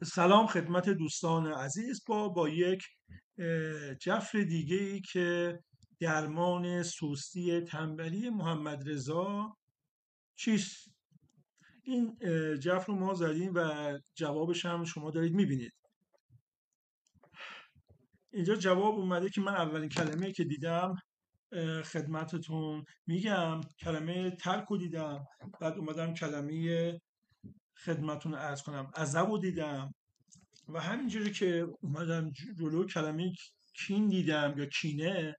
سلام خدمت دوستان عزیز. با یک جفر دیگه ای که درمان سستی تنبلی محمد رضا چیست. این جفر رو ما زدیم و جوابش هم شما دارید میبینید. اینجا جواب اومده که من اولین کلمه که دیدم خدمتتون میگم، کلمه ترک رو دیدم. بعد اومدم کلمه خدمتتون عرض کنم عذب رو دیدم و همینجوری که اومدم جلو کلمه کین دیدم یا کینه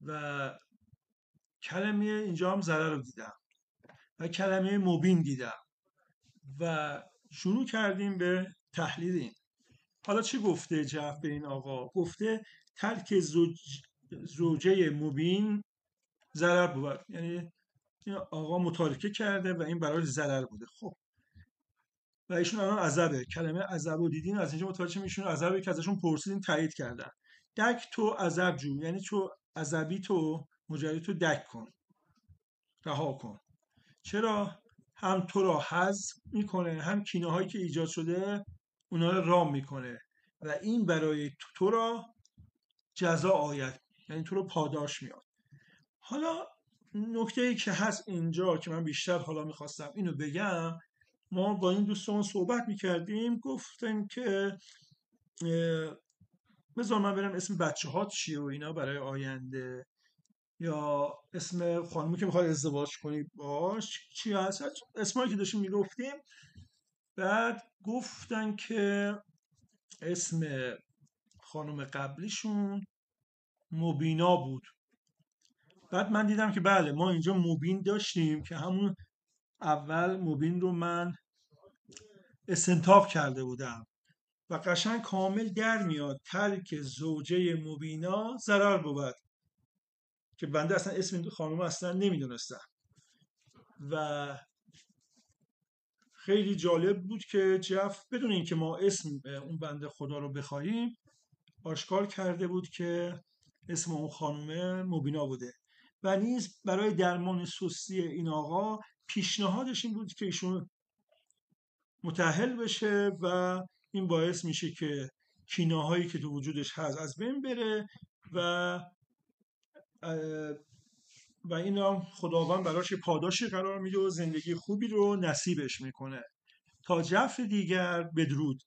و کلمه اینجا هم ضرر رو دیدم و کلمه مبین دیدم و شروع کردیم به تحلیل این. حالا چی گفته جعفر به این آقا؟ گفته ترک زوجه مبین ضرر بود، یعنی این آقا متارکه کرده و این برای ضرر بوده. خب و ایشون الان عذبه، کلمه عذب رو دیدین، از اینجا متوجه میشون عذبه که ازشون پرسیدین تایید کردن. دک تو عذب جو، یعنی تو عذبی تو مجری تو دک کن، رها کن. چرا؟ هم تو را حذف میکنه، هم کینه هایی که ایجاد شده اونا رو رام میکنه و این برای تو را جزا آید، یعنی تو رو پاداش میاد. حالا نکته ای که هست اینجا که من بیشتر حالا میخواستم اینو بگم، ما با این دوستان صحبت میکردیم، گفتیم که بذار من برم اسم بچه ها چیه و اینا برای آینده، یا اسم خانمی که میخواد ازدواج کنی باش چی هست، اسمایی که داشتیم میگفتیم. بعد گفتن که اسم خانم قبلیشون مبینا بود. بعد من دیدم که بله ما اینجا مبین داشتیم که همون اول مبین رو من استنتاق کرده بودم و قشنگ کامل در میاد ترک زوجه مبینا ضرر بود، که بنده اصلا اسم این خانم اصلا نمیدونستم و خیلی جالب بود که جف بدون اینکه ما اسم اون بنده خدا رو بخوایم آشکار کرده بود که اسم اون خانم مبینا بوده و نیز برای درمان سستی این آقا پیشنهادش این بود که ایشون متأهل بشه و این باعث میشه که کینه‌هایی که تو وجودش هست از بین بره و و این هم خداوند براش پاداشی قرار میده و زندگی خوبی رو نصیبش میکنه. تا جفت دیگر، بدرود.